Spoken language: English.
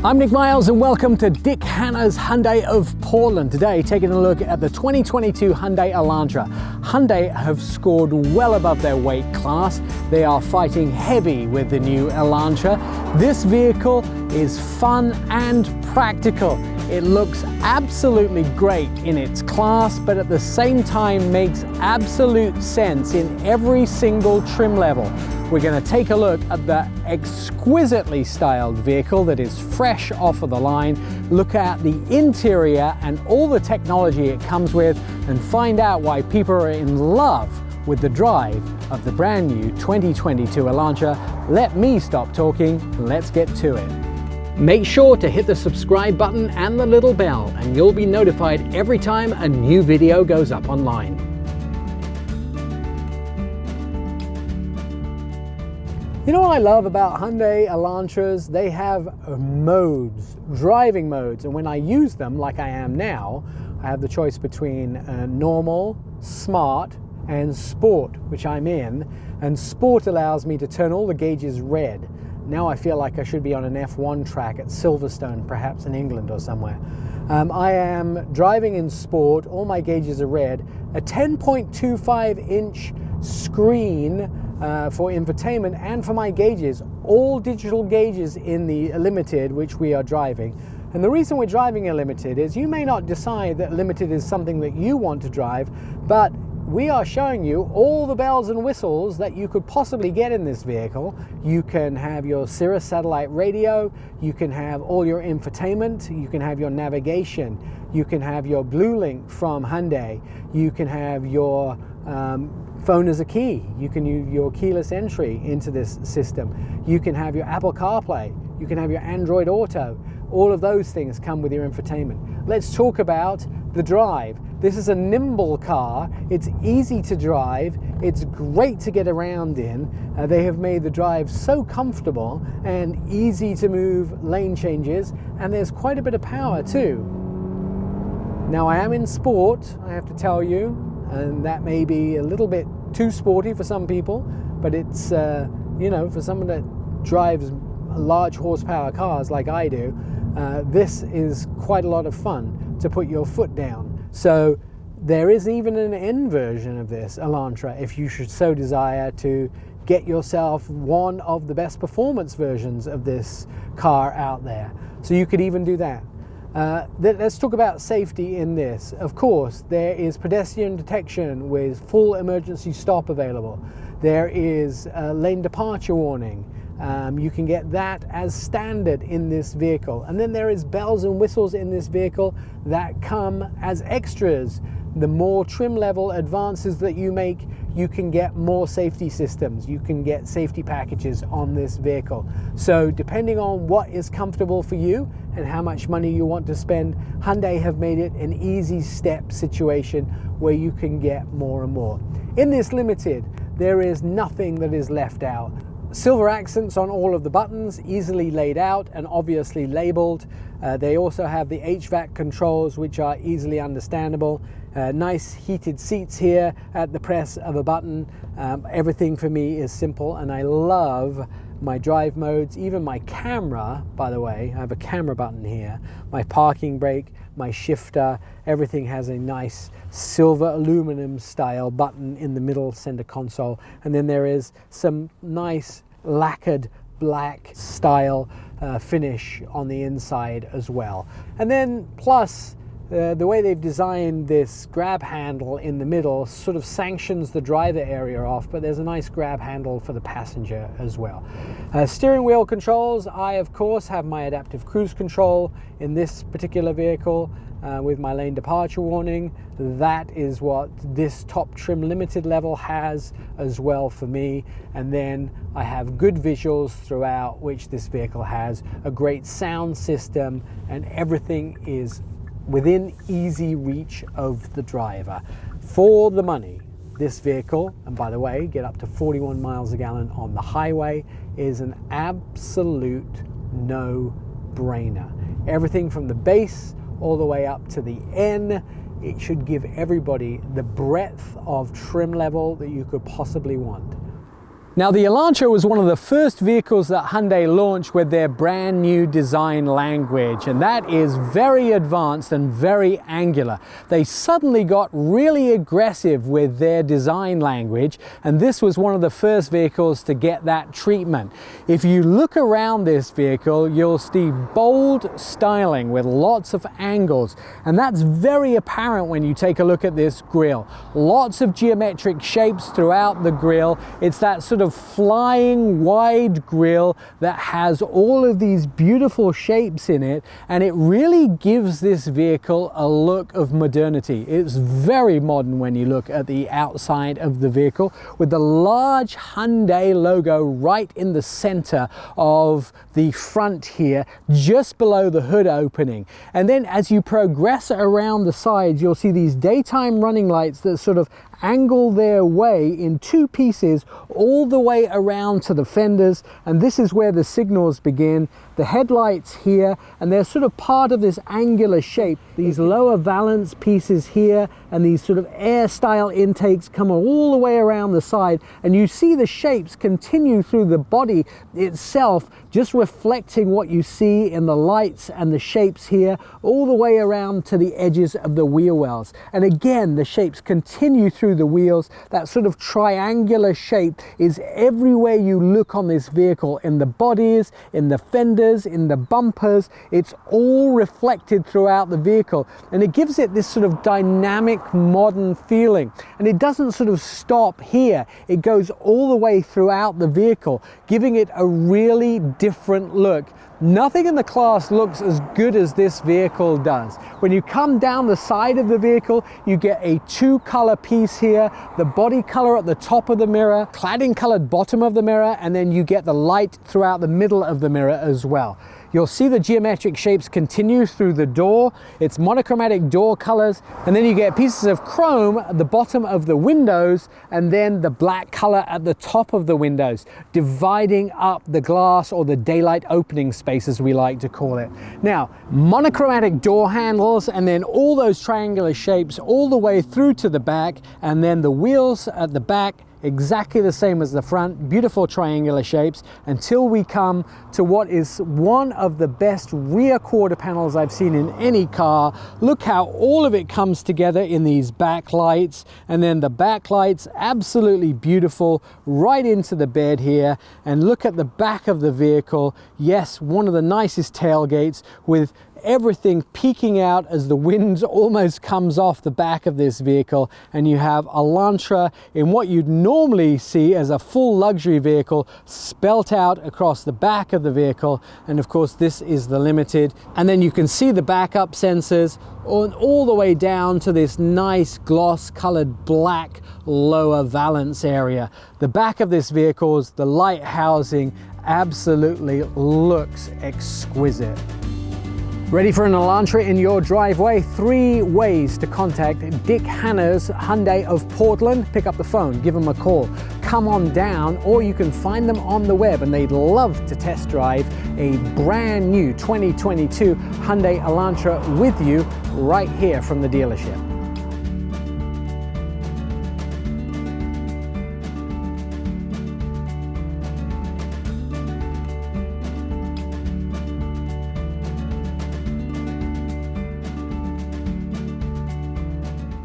I'm Nick Miles and welcome to Dick Hanna's Hyundai of Portland. Today, taking a look at the 2022 Hyundai Elantra. Hyundai have scored well above their weight class. They are fighting heavy with the new Elantra. This vehicle is fun and practical. It looks absolutely great in its class, but at the same time makes absolute sense in every single trim level. We're going to take a look at the exquisitely styled vehicle that is fresh off of the line, look at the interior and all the technology it comes with, and find out why people are in love with the drive of the brand new 2022 Elantra. Let me stop talking and let's get to it. Make sure to hit the subscribe button and the little bell, and you'll be notified every time a new video goes up online. You know what I love about Hyundai Elantras? They have modes, driving modes, and when I use them like I am now, I have the choice between normal, smart, and sport, which I'm in, and sport allows me to turn all the gauges red. Now I feel like I should be on an F1 track at Silverstone, perhaps in England or somewhere. I am driving in sport, all my gauges are red, a 10.25-inch screen for infotainment and for my gauges, all digital gauges in the Limited, which we are driving. And the reason we're driving a Limited is you may not decide that Limited is something that you want to drive, but we are showing you all the bells and whistles that you could possibly get in this vehicle. You can have your Sirius satellite radio, you can have all your infotainment, you can have your navigation, you can have your Blue Link from Hyundai, you can have your phone as a key, you can use your keyless entry into this system, you can have your Apple CarPlay, you can have your Android Auto. All of those things come with your infotainment. Let's talk about the drive. This is a Nimble Car. It's easy to drive. It's great to get around in. They have made the drive so comfortable and easy to move lane changes, and there's quite a bit of power too. Now I am in sport, I have to tell you, and that may be a little bit too sporty for some people, but it's, you know, for someone that drives large horsepower cars like I do, this is quite a lot of fun to put your foot down. So there is even an N version of this Elantra if you should so desire to get yourself one of the best performance versions of this car out there. So you could even do that. Let's talk about safety in this. Of course, there is pedestrian detection with full emergency stop available. There is a lane departure warning. You can get that as standard in this vehicle. And then there is bells and whistles in this vehicle that come as extras. The more trim level advances that you make, you can get more safety systems. You can get safety packages on this vehicle. So depending on what is comfortable for you and how much money you want to spend, Hyundai have made it an easy step situation where you can get more and more. In this Limited, there is nothing that is left out. Silver accents on all of the buttons, easily laid out and obviously labeled. They also have the HVAC controls, which are easily understandable. Nice heated seats here at the press of a button. Everything for me is simple, and I love my drive modes, even my camera, by the way. I have a camera button here, my parking brake, my shifter, everything has a nice silver aluminum style button in the middle center console. And then there is some nice lacquered black style finish on the inside as well. And then plus, the way they've designed this grab handle in the middle sort of sanctions the driver area off, but there's a nice grab handle for the passenger as well. Steering wheel controls, I of course have my adaptive cruise control in this particular vehicle with my lane departure warning. That is what this top trim Limited level has as well for me. And then I have good visuals throughout, which this vehicle has, a great sound system, and everything is within easy reach of the driver. For the money, this vehicle, and by the way, get up to 41 miles a gallon on the highway, is an absolute no-brainer. Everything from the base all the way up to the N, it should give everybody the breadth of trim level that you could possibly want. Now, the Elantra was one of the first vehicles that Hyundai launched with their brand new design language, and that is very advanced and very angular. They suddenly got really aggressive with their design language, and this was one of the first vehicles to get that treatment. If you look around this vehicle, you'll see bold styling with lots of angles, and that's very apparent when you take a look at this grille. Lots of geometric shapes throughout the grille. It's that sort of flying wide grille that has all of these beautiful shapes in it, and it really gives this vehicle a look of modernity. It's very modern when you look at the outside of the vehicle, with the large Hyundai logo right in the center of the front here, just below the hood opening. And then as you progress around the sides, you'll see these daytime running lights that sort of angle their way in two pieces all the way around to the fenders, and this is where the signals begin. The headlights here, and they're sort of part of this angular shape. These lower valance pieces here and these sort of air style intakes come all the way around the side, and you see the shapes continue through the body itself, just reflecting what you see in the lights and the shapes here all the way around to the edges of the wheel wells. And again, the shapes continue through the wheels. That sort of triangular shape is everywhere you look on this vehicle, in the bodies, in the fenders, in the bumpers. It's all reflected throughout the vehicle, and it gives it this sort of dynamic modern feeling. And it doesn't sort of stop here, it goes all the way throughout the vehicle, giving it a really different look. Nothing in the class looks as good as this vehicle does. When you come down the side of the vehicle, you get a two-color piece here, the body color at the top of the mirror, cladding colored bottom of the mirror, and then you get the light throughout the middle of the mirror as well. You'll see the geometric shapes continue through the door. It's monochromatic door colors, and then you get pieces of chrome at the bottom of the windows, and then the black color at the top of the windows, dividing up the glass, or the daylight opening space as we like to call it. Now, monochromatic door handles, and then all those triangular shapes all the way through to the back, and then the wheels at the back exactly the same as the front, beautiful triangular shapes, until we come to what is one of the best rear quarter panels I've seen in any car. Look how all of it comes together in these backlights, and then the backlights absolutely beautiful right into the bed here. And look at the back of the vehicle. Yes, one of the nicest tailgates, with everything peeking out as the wind almost comes off the back of this vehicle, and you have Elantra in what you'd normally see as a full luxury vehicle spelt out across the back of the vehicle. And of course, this is the Limited, and then you can see the backup sensors all the way down to this nice gloss colored black lower valance area. The back of this vehicle, the light housing absolutely looks exquisite. Ready for an Elantra in your driveway? 3 ways to contact Dick Hanna's Hyundai of Portland. Pick up the phone, give them a call, come on down, or you can find them on the web, and they'd love to test drive a brand new 2022 Hyundai Elantra with you right here from the dealership.